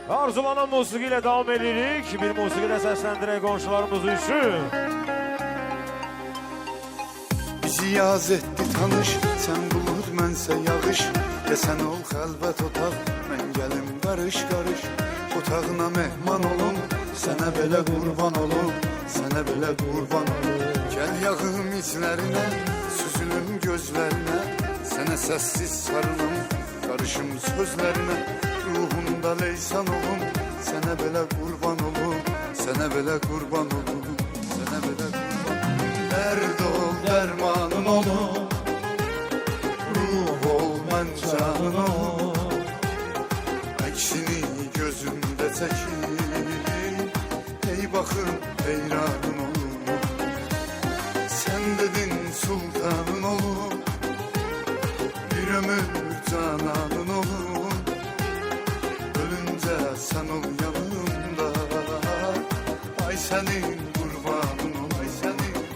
Arzulanan musiqi ilə davam edirik. Bir musiqi də səsləndirək qonşularımız üçün. Bizi etti tanış, sen bulut mənsə yağış. Desen ol xəlvət otaq, mən gəlim qarış qarış. Otağına mehman olum, sənə belə qurban olum, sənə belə qurban olum. Gəl yağım izlərinə, süzülüm gözlərinə, sənə səssiz sarılım, qarışım sözlərinə. Ruhumda leysan olum, sənə belə qurban olum, sənə belə qurban olum, sənə belə qurban olum. Dərd ol, dərmanın olum, ruh ol, mən canın ol. Əksini gözümdə çəkir, ey baxım heyranın olum. Sən dedin sultanın olum, bir ömür cananın olum. Ölünce sen ol yanımda, ay senin kurbanın ol, ay senin kurbanın.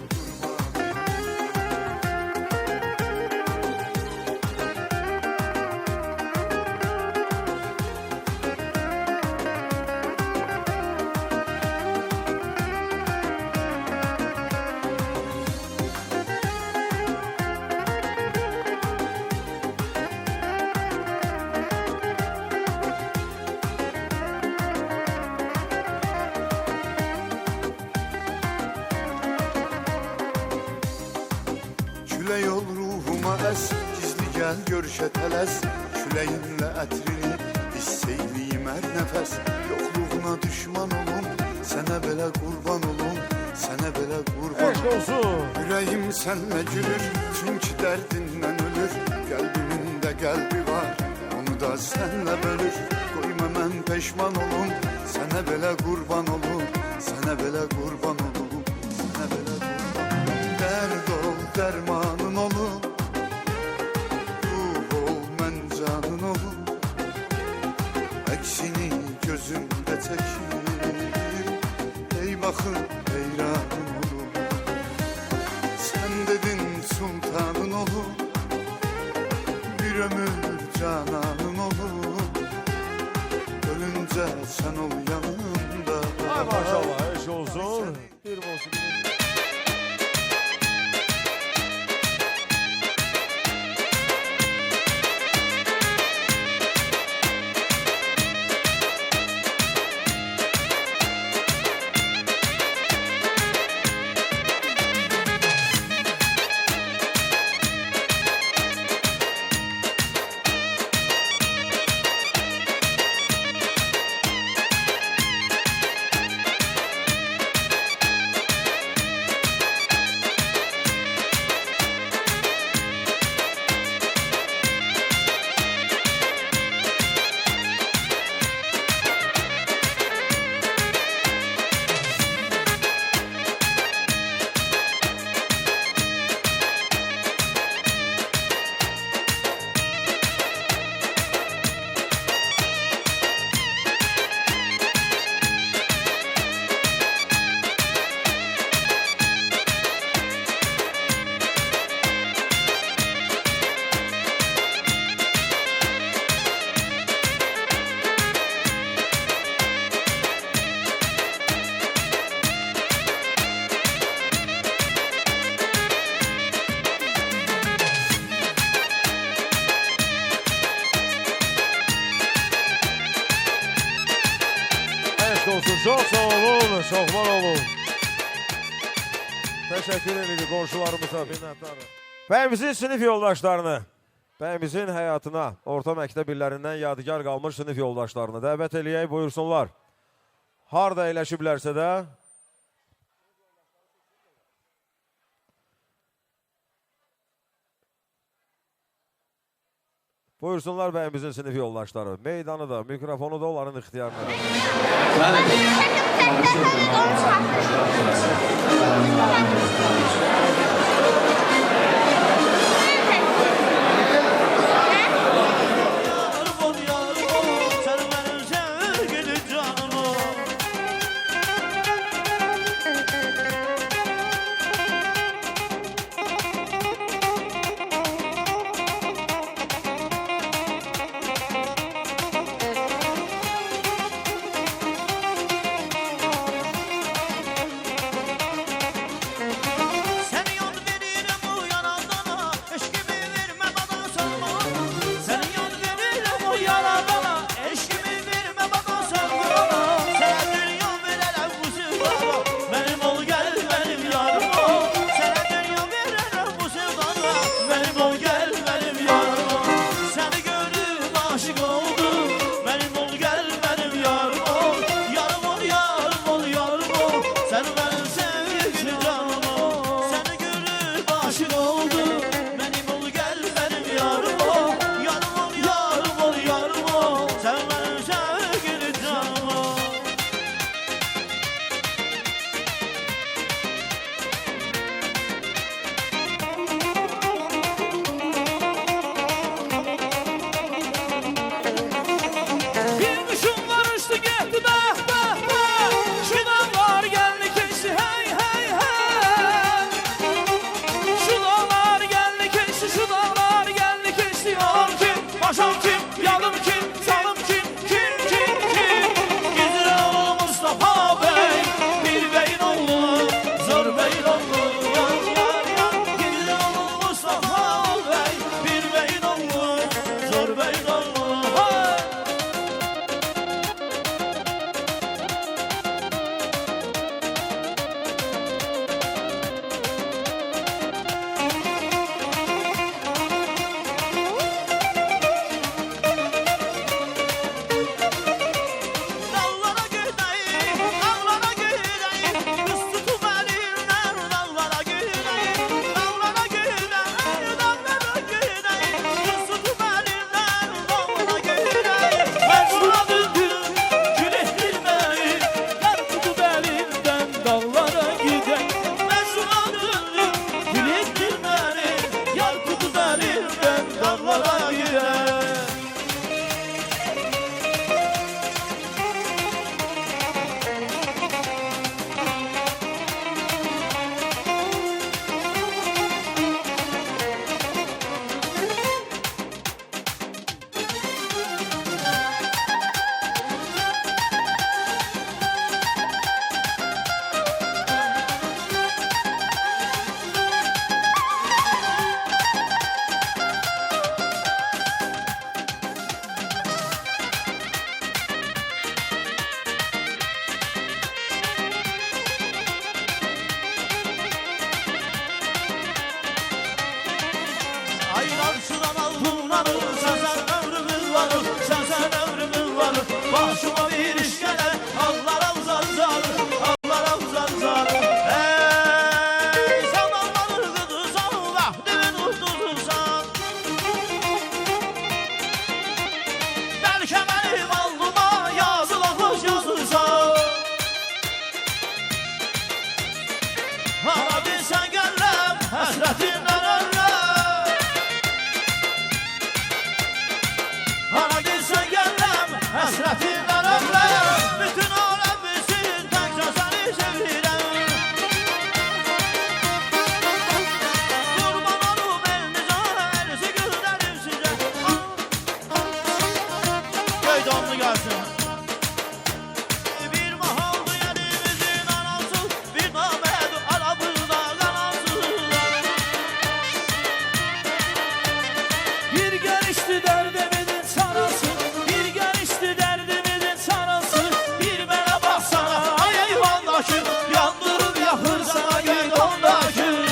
Küley ol ruhuma es, gizli gel görüşe teles. Küleyinle ətrini hisseyliyim her nefes. Yokluğuna düşman olum, sənə belə qurban olum, sənə belə qurban Eşq olsun. Yüreğim senle gülür, çünkü derdinden ölür. Kalbimin de kalbi var, onu da senle bölür. Koyma mən peşman olum, sənə belə qurban olum, sənə belə qurban olum, sənə belə qurban olum. Dərd ol, dərmanın olum, ruh ol, mən canın olum. Əksini gözümdə çəkir, ey baxın heyranın olum. Sən dedin sultanın olum, bir ömür cananın olum. Ölünce sen ol yanımda. Ay maşallah, eşq olsun. Bir musiqi. Çok sağ olun, çok var olun. Teşekkür ederim komşularımıza, minnətdarım. Bəyimizin sinif yoldaşlarını, bəyimizin həyatına, orta məktəb illərindən yadigar qalmış sinif yoldaşlarını dəvət eləyək, buyursunlar. Harada əyləşiblərsə də, buyursunlar bəyimizin sinif yoldaşları. Meydanı da, mikrofonu da onların ixtiyarına. Paşam kim, yanım kim, canım kim, kim, kim, kim? Gizli oğlu Mustafa Bey, bir beyin oğlu, zor beyin oğlu. Gizli oğlu Mustafa Bey, bir beyin oğlu, zor beyin oğlu. Dağlara gideyim, dağlara gideyim, kız tutup elimden. Dağlara gideyim, dağlara gideyim, dağlara gideyim, kız tutup elimden. Dağlara gideyim, Mecnun'a döndüm, gül ettin beni. Yar tutup elimden, dağlara gideyim. Mecnun'a döndüm, gül ettin beni. Yar tutup elimden, dağlara gideyim. Aylar şuran altınlanır, sen ömrümüz varır, sen ömrümüz varır. Başıma bir iş gelir, Allah'a uzar zarır, Allah'a uzar zarır. Ey zamanlanır kızırsan, vahdini unutursan. Belki benim alnıma yazılmış yazırsan. Hara bilsen gellem, hasretinden ölüm. Hara gitsen gellem, hasretinden ölüm. Bütün alem bilsin, tekrar seni sevirem. Kurban olum elinize, elinizi gülerim size. Göy donlu gelsin. Bir mahaldı yerimizin anası, bir namedu arabında kanası. Bir gelişti derdimizin sarası, bir gelişti derdimizin sarası. Bir bana baksana ay eyvandaşı, yandırıp yakır sana geydondaşı.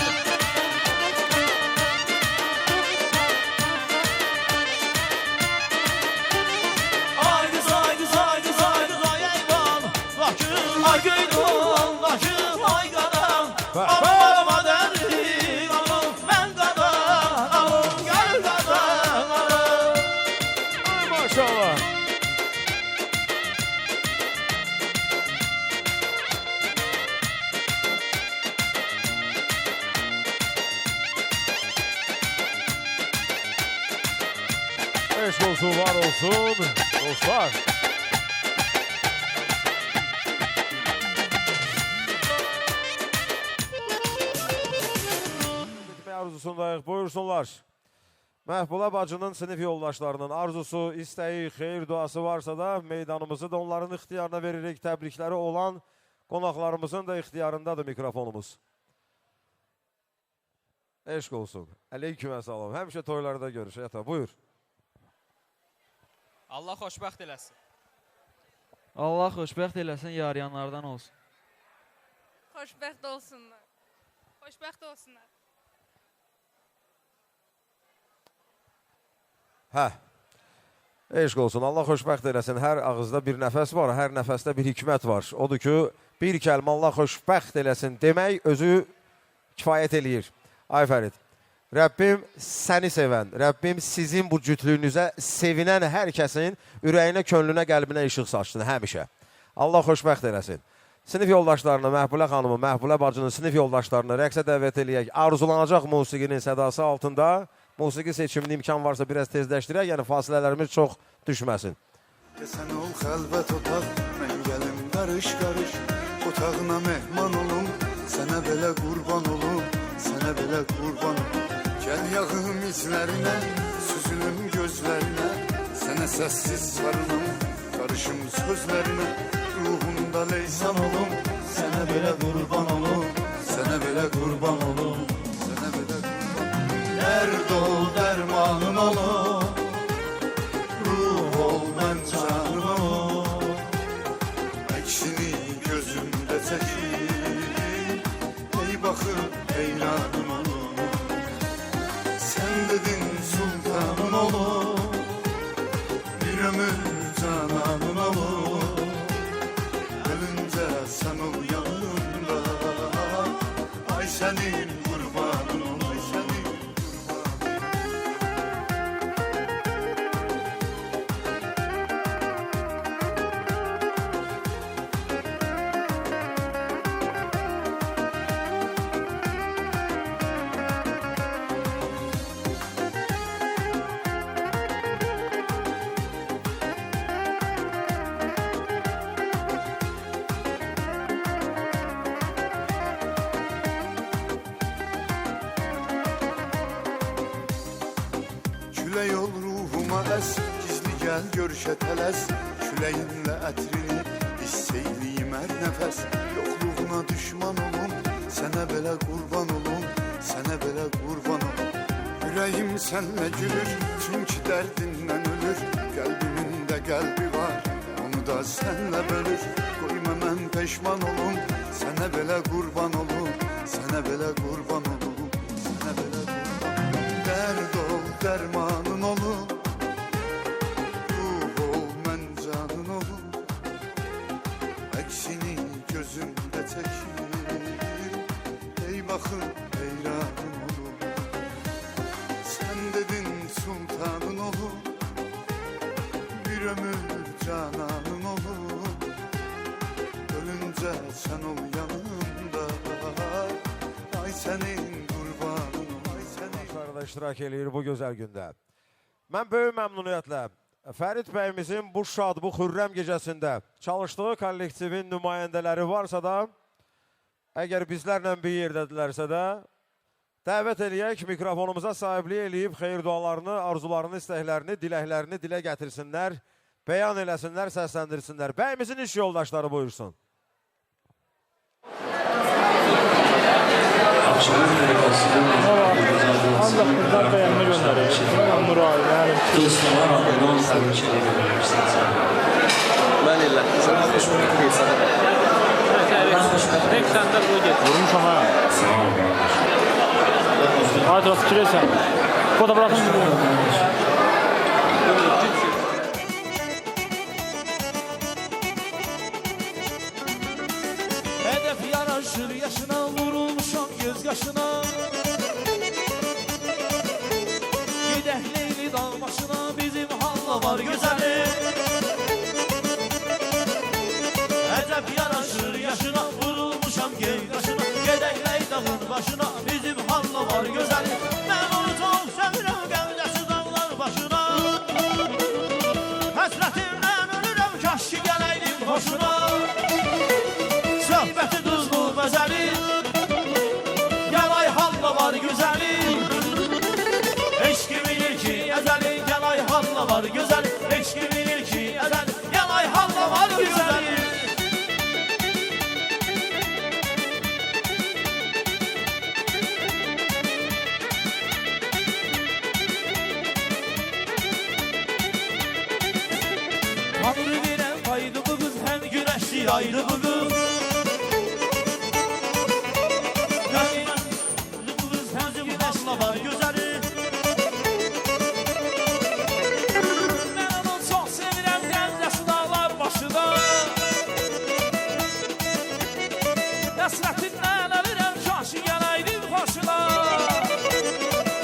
Ay kız ay kız ay kız ay kız ay eyvan daşı, ay geydondaşı, ay kadam. Aman derdi, aman ben kadam, aman gel kadam, aman. Maşallah. Eşk olsun, var olsun dostlar. Gitmeye arzusundayıq, buyursunlar. Məhbula bacının sinif yoldaşlarının arzusu, istəyi, xeyir duası varsa da meydanımızı da onların ixtiyarına veririk. Təbrikləri olan qonaqlarımızın da ixtiyarındadır mikrofonumuz. Eşq olsun. Aleyküm salam. Həmişə toylarda görüşək. Ata, buyur. Allah xoşbəxt eləsin. Allah xoşbəxt eləsin, yarayanlardan olsun. Xoşbəxt olsunlar. Xoşbəxt olsunlar. Hə. Eşq olsun. Allah xoşbəxt eləsin. Hər ağızda bir nəfəs var, hər nəfəsdə bir hikmət var. Odur ki, bir kəlmə Allah xoşbəxt eləsin demək özü kifayət eləyir. Ay Fərid, Rəbbim səni sevən, Rəbbim sizin bu cütlüyünüzə sevinən hər kəsin ürəyinə, könlünə, qəlbinə işıq saçsın həmişə. Allah xoşbəxt eləsin. Sinif yoldaşlarını, Məhbulə xanımı, Məhbulə bacının sinif yoldaşlarını rəqsə dəvət eləyək. Arzulanacaq musiqinin sədası altında musiqi seçiminin imkan varsa biraz tezləşdirək, yəni fasilələrimiz çox düşməsin. Sən ol xəlvət otaq, mən gəlim qarış-qarış, otağına mehman olum, sənə belə qurban olum, sənə belə qurban olum. Gəl yağım izlərinə, süzülüm gözlərinə, sessiz sarılım, karışım sözlerine, ruhumda leysan olum, sana belə kurban olum, sana belə kurban olum, sana belə kurban olum. Derd ol dermanım olum, ruh ol ben canım olum, eksini gözümde çekip, ey bakıp heyranım olum. Sen dedin sultanım olum, bir ömür cananım olum, ölünce sen ol yanımda, ay senin kurbanın ol, ay senin kurbanın. Küle yol ruhuma es, gizli gel görüşe teles, küleyinle etrini hisseyliyim her nefes. Yokluğuna düşman olum, sana belə kurban olum, sana belə kurban olum. Yüreğim senle gülür, çünkü derdinden ölür, kalbimin de kalbi var, onu da senle bölür. Koyma ben peşman olum, sana belə kurban olum, sana belə kurban olum, sana belə kurban olum. Derd ol dermanın olum, ruh ol men canın olum, eksini gözümde çekir, ey bakın heyranım olum. Sen dedin sultanın olum, bir ömür cananın olum, ölünce sen ol yanımda, ay senin kurbanın ol, ay senin. da iştirak eləyir bu gözəl gündə. Mən böyük məmnuniyyətlə Fərid bəyimizin bu şad, bu xürrəm gecəsində çalışdığı kollektivin nümayəndələri varsa da, əgər bizlərlə bir yerdədilərsə də, dəvət eləyək, mikrofonumuza sahiblik eləyib, xeyir dualarını, arzularını, istəklərini, diləklərini dilə gətirsinlər, bəyan eləsinlər, səsləndirsinlər. Bəyimizin iş yoldaşları buyursun. Ancaq bizlər bəyənmə göndərir. Nuray, yəni. Dostlar adından təbrik edirəm. Mən elə. Sən xoşbəxt deyilsən. Tek səndə bu get. Vurmuşam ha. Sağ ol qardaş. Haydi rast girəsən. Fotoğrafını Hedef yaraşır yaşına, vurulmuşam göz yaşına. Gidək Leyli dağ başına, bizim halla var gözəli. Hedef yaraşır yaşına, vurulmuşam göz yaşına. Gidək Leyli dağın başına, bizim halla var gözəli. Mən onu çok sevirəm, qəvdəsi dağlar başına. Həsrətimdən ölürəm, kaş ki gələydim hoşuna. Söhbəti duzlu məzəli, gəlay halla var güzəli. Eşki bilir ki əzəli, gəlay halla var güzəli. Eşki bilir ki əzəli, gəlay halla var güzəli. Tanrı verən faydı bu qız, həm güneşli aydı bu qız. Var gözəli. Mən onu çox sevirəm, gəncəsi dağlar başında. Həsrətindən ölürəm, kaşı gələydim xoşuna.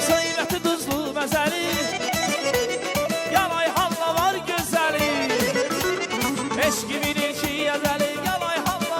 Seybəti duzlu məzəli, yalay halla var gözəli. Eşki bilir ki əzəli, yalay halla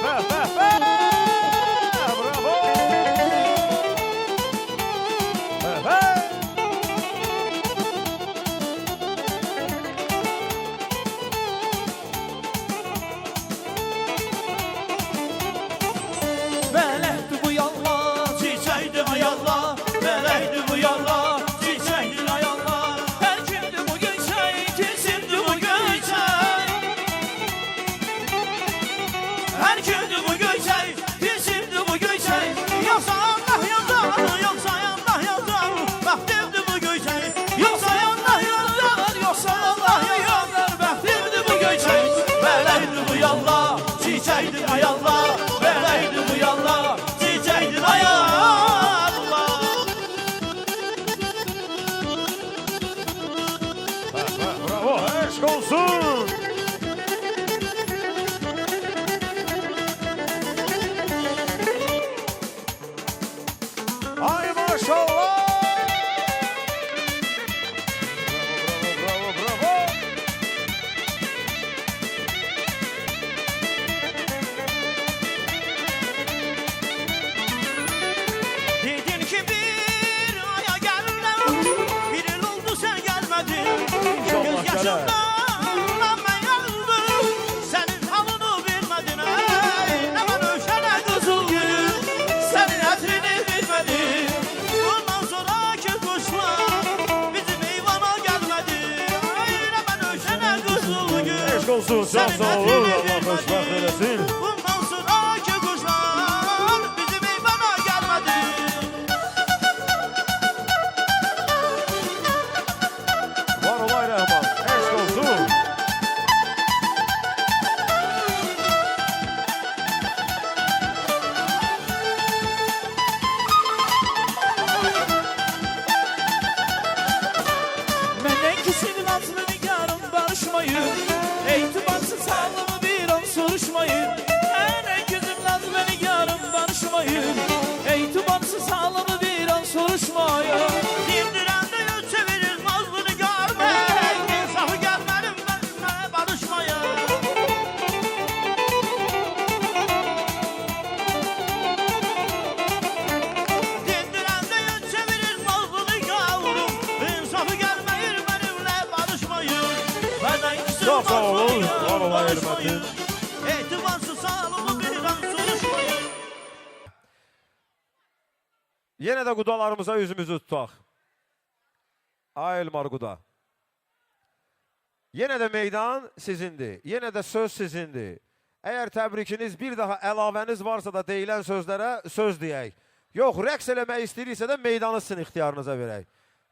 Bravo. Melekti bu yalla, çiçekti ayalla. Melekti bu yalla, çiçekti ayalla. Her kimdi bu göyçek, kesimdi bu göyçek. Her kimdi bu göyçek, kesimdi bu göyçek. Yoksa Allah yazar, yoksa Allah yazar. Bəxtimdi bu göyçek, yoksa Allah yazar. Yoksa Allah yazar, bəxtimdi bu göyçek. Melekti bu yalla, çiçekti ayalla. Melekti bu yalla, çiçekti ayalla. Bravo. Aşk olsun. Ay maşallah. Bravo, bravo, bravo, bravo. Dedin ki bir aya gelirler, bir yıl oldu sen gelmedin. İnşallah Göz gelir. yaşımdan ben yandım, senin halını bilmedin. Ey, ne ben öşene kızıl gülüm, senin etrini bilmedim. Bundan sonraki kuşlar bizim eyvana gelmedi. Ey, ne ben öşene kızıl gülüm, Aşk olsun. Çok sağ olun. Allah hoşbaht eylesin. bundan sonraki kuşlar bizim eyvana gelmedi. Var olay Rəhman. Aşk olsun. Menden kişinin aslını nigarım barışmayın. Eytibarsız sağlığımı bir an soruşmayın. En gözüm nazlı nigarım barışmayın. Eytibarsız sağlığımı bir an soruşmayın. Dindirende yüz çevirir nazlı nigar bey. İnsafı gelmedim benimle barışmayın. Dindirende yüz çevirir nazlı nigarım. İnsafı gelmeyir benimle barışmayın. Benden küsür Çok sağ olun. nazlı Var olay barışmayın. hürmeti. Etibarsız sağlığımı bir an soruşmayın. Yenə də qudalarımıza üzümüzü tutaq. Ay Elmar Quda. Yenə də meydan sizindir. Yenə də söz sizindir. Əgər təbrikiniz bir daha əlavəniz varsa da deyilən sözlərə söz deyək. Yox, rəqs eləmək istəyirsə də meydanı sizin ixtiyarınıza verək.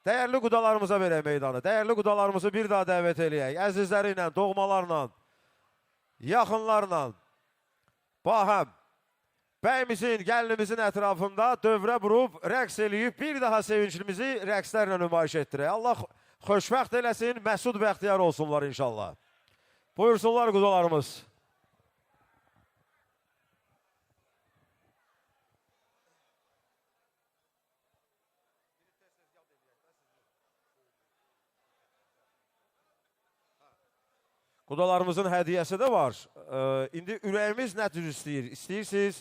Dəyərli qudalarımıza verək meydanı. Dəyərli qudalarımızı bir daha dəvət eləyək. Əzizləri ilə, doğmalarla, yaxınlarla, bahəm, bəyimizin, gəlinimizin ətrafında dövrə vurub, rəqs eləyib, bir daha sevincimizi rəqslərlə nümayiş etdirək. Allah xoşbəxt eləsin, məsud bəxtiyar olsunlar inşallah. Buyursunlar qudalarımız. Qudalarımızın hədiyəsi də var. İndi ürəyimiz nə tür istəyir? İstəyirsiniz,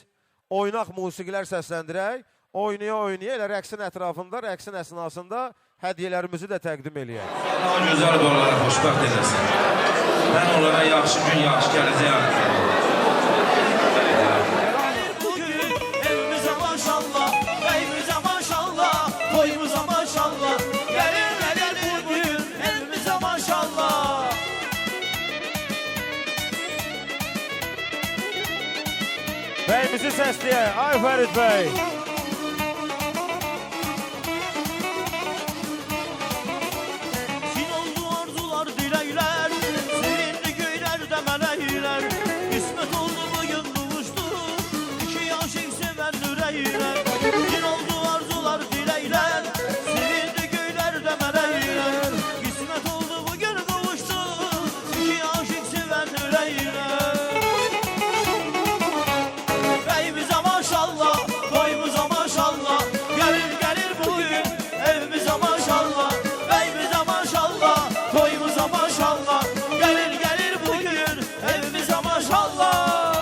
oynaq musiqilər səsləndirək, oynaya-oynaya elə rəqsin ətrafında, rəqsin əsnasında hədiyyələrimizi də təqdim eləyək. Allah gözəl onlara xoşbəxt eləsin. Mən onlara yaxşı gün, yaxşı gələcək arzulayıram. Bugün evimize maşallah, evimize maşallah, toyumuza maşallah. Gelin bugün evimize maşallah. Bəyimizi səsləyək, ay Fərid bəy. Sin oldu arzular, dilekler, sevindi göylerde melekler. İsmet oldu bugün buluştu, iki aşık seven yürekler. Sin oldu arzular, dilekler, sevindi göylerde melekler. İsmet oldu bugün buluştu, iki aşık seven yürekler. Beyimize maşallah, boyumuza maşallah. Gelir bugün evimize maşallah. Beyimize maşallah, toyumuza maşallah. Gelir bugün evimize maşallah.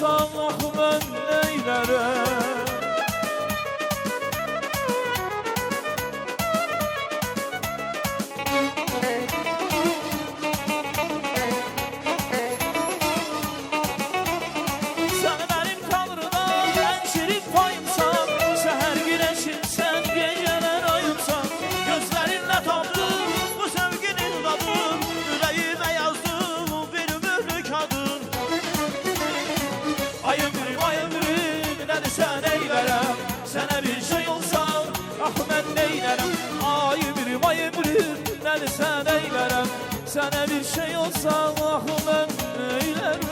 olsan ah mən neylərəm Sən mənim tanrına ən şirin payımsan Səhər güneşin sən gecələr ayımsan Gözlərinlə tapdım bu sevginin dadın Ürəyimə yazdım bir mühlük adın Ayım gülüm nədirsən eylərəm Sənə bir şey olsa ah mən neylərəm Ayım gülüm nədirsən eylərəm Sənə bir şey olsa ah mən neylərəm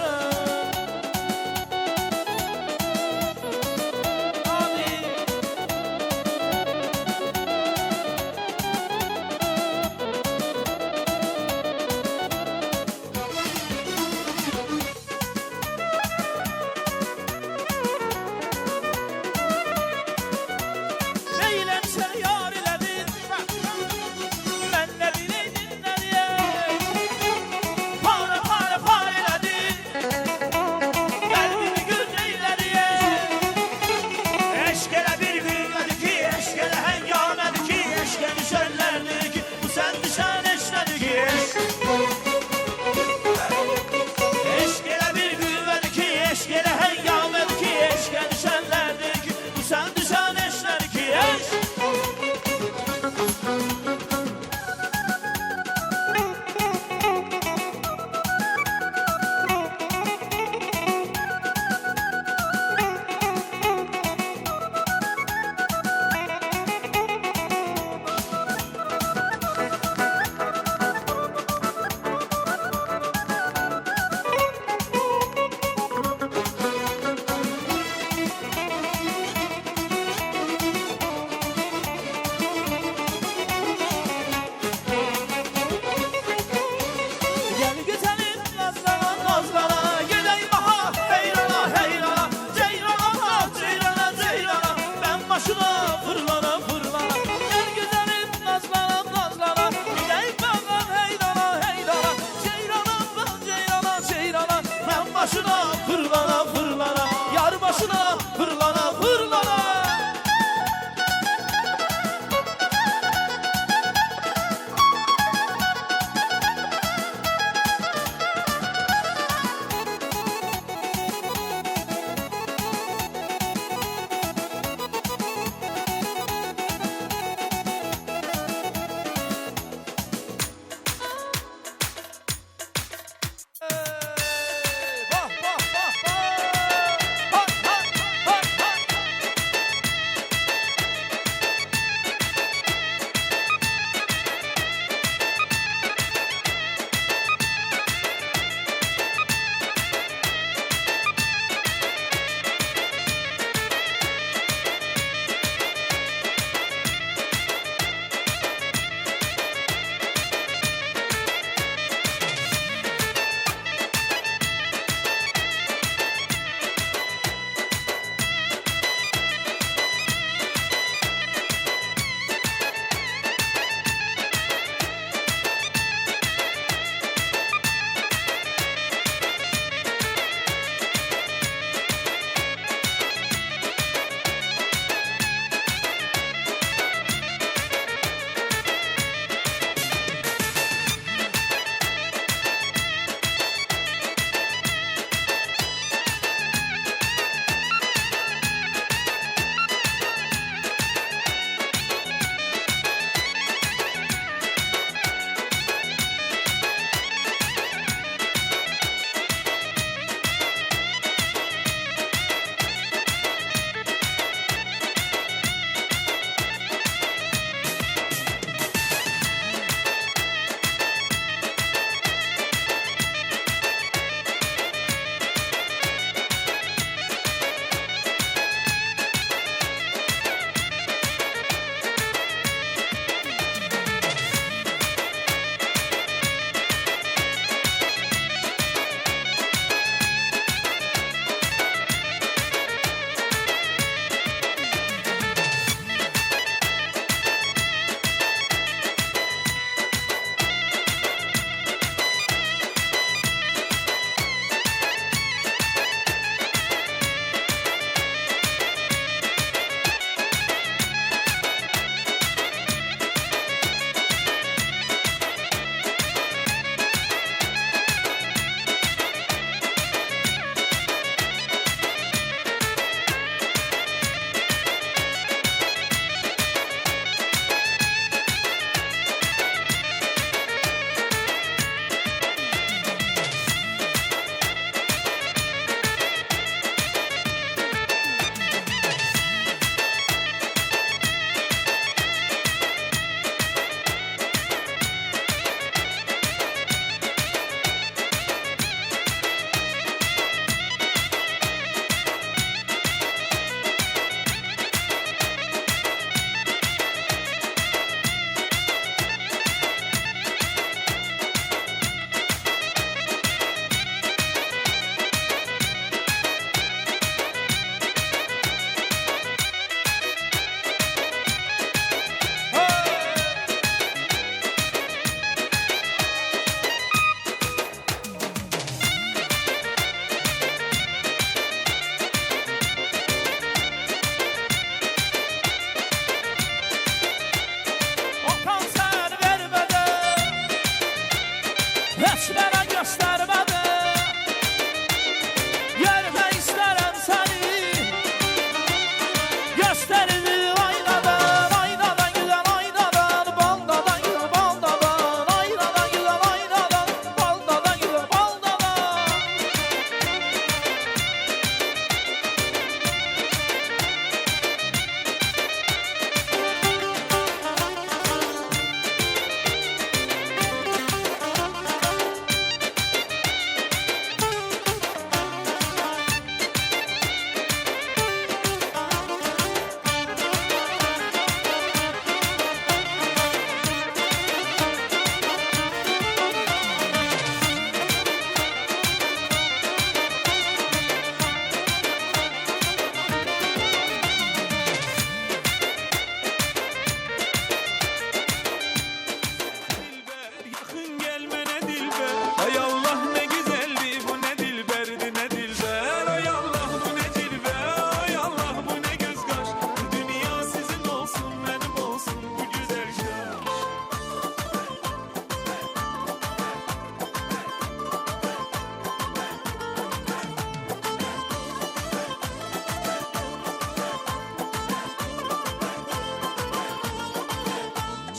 Neyləmsən yar elədin Mən nə bileydim nə deyək Para elədin Qəlbimi gül neylədik Eşq elə bir günlədir ki Eşq elə həngamədir ki Eşq elə düşənlərdir ki Bu sən düşən eşlədir ki Eşq elə bir günlədir ki Eşq elə həngamədir ki Eşq elə düşənlərdir ki Bu sən düşən eşlədir ki Eşq Gel güzelim nazlana nazlana Gedey baha heyrana heyrana Ceyrana ceyrana ceyrana Ben başına fırlana fırlana Gel güzelim nazlana nazlana Gedey baha heyrana heyrana Ceyrana ceyrana Ben başına fırlana fırlana Yar başına fırlana fırlana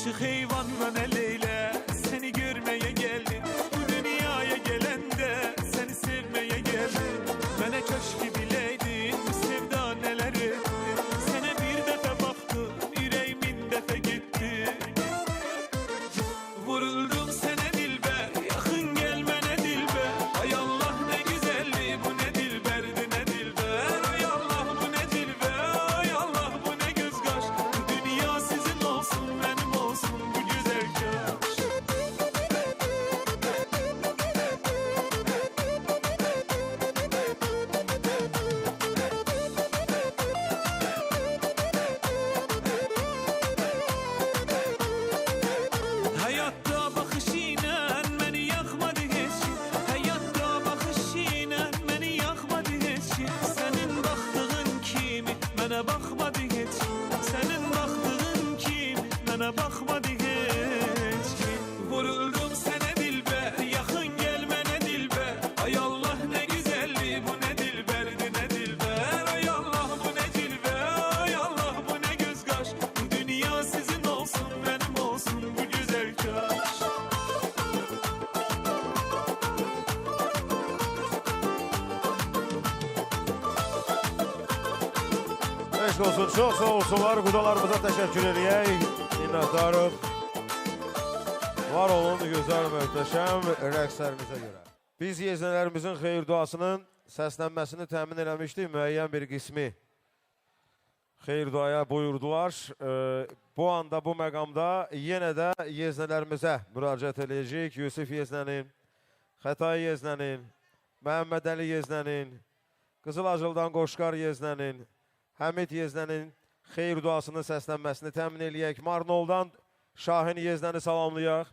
Aşık heyvanla eleyle seni görmeye geldim. Bu dünyaya gelende seni sevmeye geldim. Bana köşk bileydin bu sevda neler etti. Sana bir defa baktım yüreğimin defa gitti. Vuruldum sana dilber, yakın gelmene dilber. Ay Allah ne güzelliği bu ne dilberdi ne dilber. Ay Allah bu ne dilber, ay Allah bu ne göz kaş. Bu dünya sizin olsun benim olsun bu güzel kaş. Hayatta bakışıyla beni yakmadı hiç. Hayatta bakışıyla beni yakmadı hiç. Senin baktığın kimi bana bakmadı hiç. Senin baktığın kimi bana bakmadı hiç. Vuruldum sana dilber, yakın gelmene dilber. Ay Allah ne güzelliği bu ne dilberdi ne dilber. Ay Allah bu ne dilber, ay Allah bu ne göz kaş. Bu dünya sizin olsun benim olsun bu güzel kaş. Eşk olsun, çok sağ olsunlar. Qudalarımıza təşəkkür edək. Minnətdarıq. Var olun, gözəl, möhtəşəm rəqslərinizə görə. Biz yeznələrimizin xeyir duasının səslənməsini təmin eləmişdik. Müəyyən bir qismi xeyir duaya buyurdular. Bu anda, bu məqamda yenə də yeznələrimizə müraciət edəcəyik. Yusif yeznənin, Xətai yeznənin, Məhəmməd Əli yeznənin, Qızılacıldan Qoşqar yeznənin, Həmid yeznənin xeyir duasının səslənməsini təmin eləyək. Marnoldan Şahin yeznəni salamlayaq.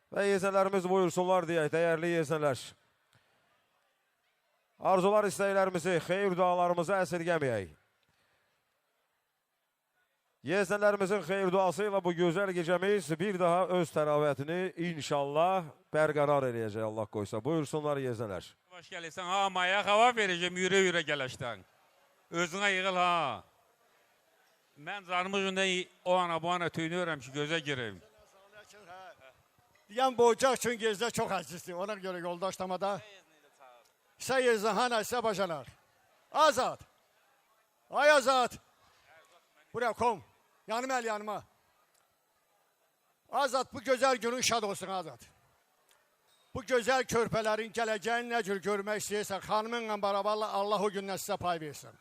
Və yeznələrimiz buyursunlar deyək, dəyərli yeznələr. Arzular, istəklərimizi, xeyir dualarımızı əsirgəməyək. Yeznələrimizin xeyir duası ilə bu gözəl gecəmiz bir daha öz təravətini inşallah bərqərar eləyəcək Allah qoysa. Buyursunlar yeznələr. Hoş gəlirsən, ha, maya hava verəcəm, yürə-yürə gələkdən. Özünə yığıl, ha. Mən canımı gündən o ana bu ana tüynüyorum ki, gözə girim. Deyən boyacaq üçün gezdə çox əzizdir. Ona görə yoldaşlamada. İsə yezdən, hana isə bacanar. Azad. Ay Azad. Buraya kom. Yanıma el yanıma. Azad, bu gözəl günün şad olsun Azad. Bu gözəl körpələrin gələcəyini nə cür görmək istəyirsən, xanımınla barabarla Allah o gündən sizə pay versin.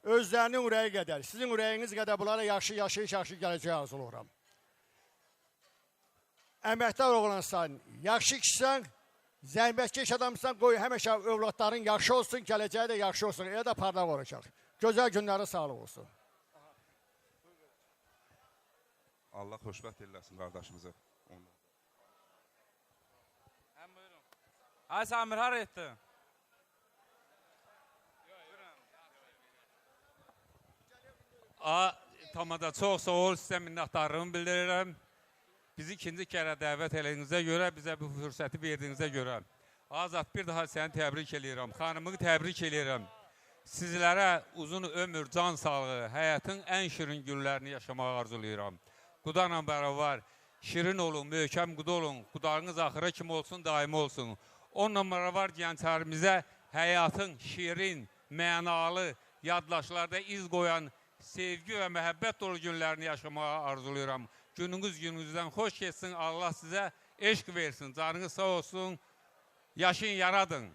Özlərinin ürəyi qədər, sizin ürəyiniz qədər bunlara yaxşı gələcək arzuluram. Əməkdar oğlansan, yaxşı kişisən, zəhmətkeş adamsan, qoy həmişə övladların yaxşı olsun, gələcəyi də yaxşı olsun, elə də parlaq olacaq. Gözəl günləri sağlıq olsun. Allah xoşbəxt eləsin qardaşımızı. Ay Samir, har etdi? Tamada çox sağ ol, sizə minnətdarlığımı bildirirəm. Bizi ikinci kərə dəvət eləyinizə görə, bizə bu fürsəti verdiyinizə görə. Azad, bir daha səni təbrik eləyirəm, xanımını təbrik eləyirəm. Sizlərə uzun ömür, can sağlığı, həyatın ən şirin günlərini yaşamağı arzulayıram. Qudanla bərabər, şirin olun, möhkəm quda olun, qudarınız axıra kimi olsun, daimi olsun. Onunla bərabər gənclərimizə həyatın şirin, mənalı, yaddaşlarda iz qoyan, sevgi və məhəbbət dolu günlərini yaşamağı arzulayıram. Gününüz gününüzdən xoş geçsin, Allah sizə eşq versin, canınız sağ olsun, yaşayın, yaradın.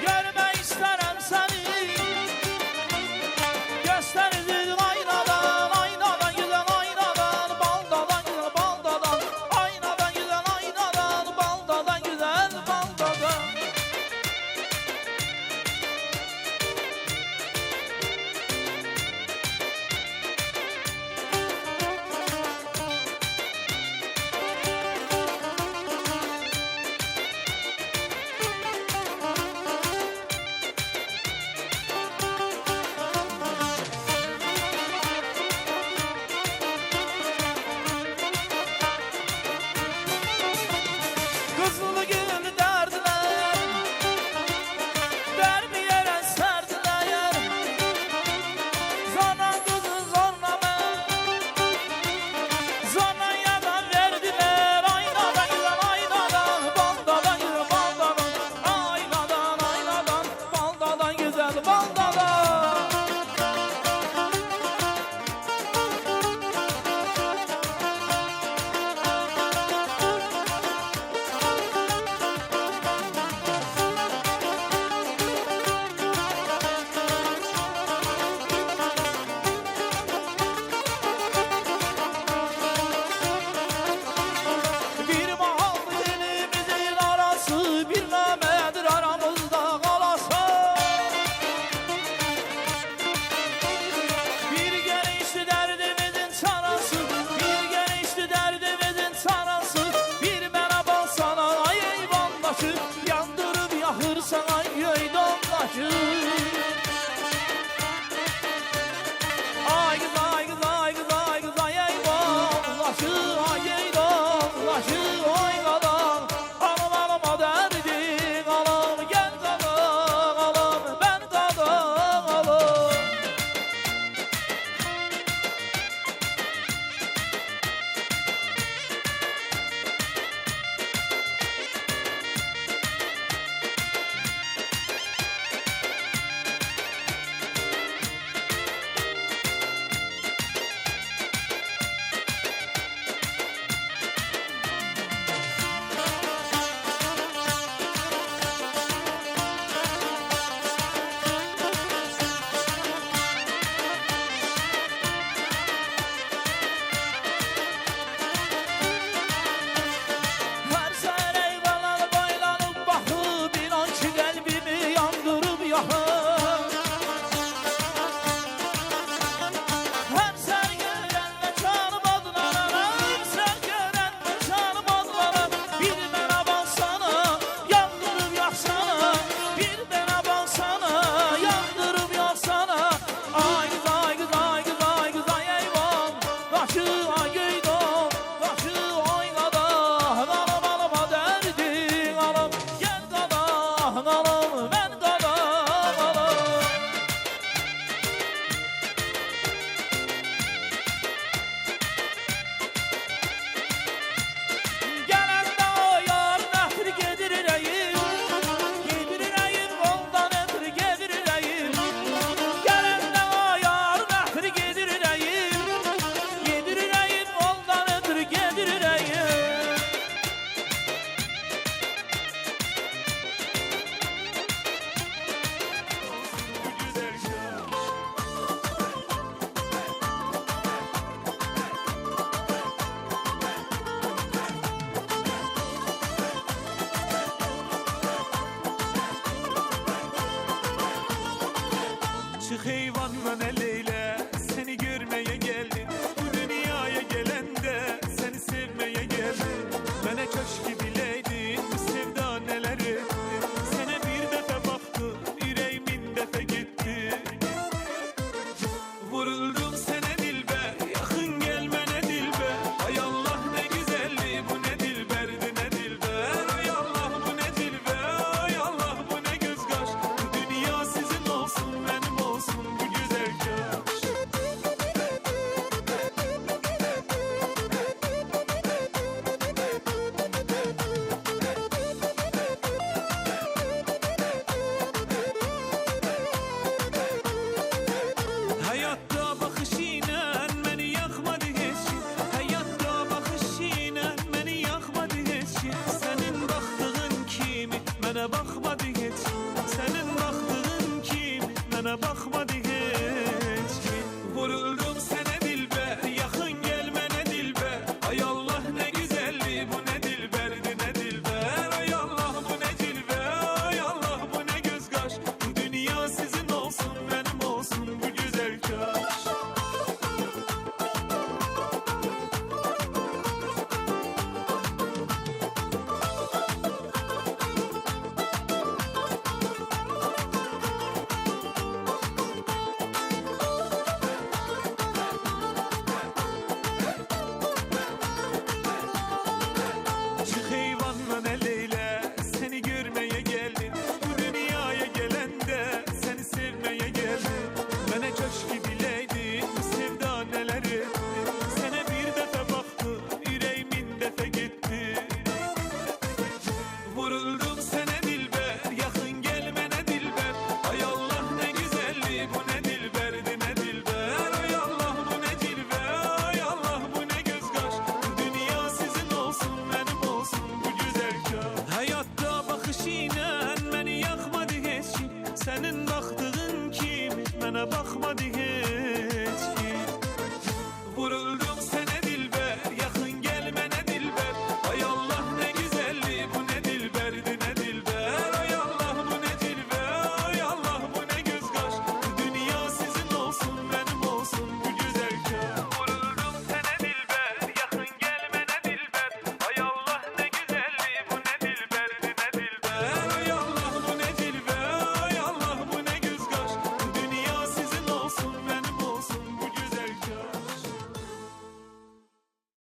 Görmək istərəm səni vallaşı. Ay kız ay kız ay kız ay kız ay ay vallaşı.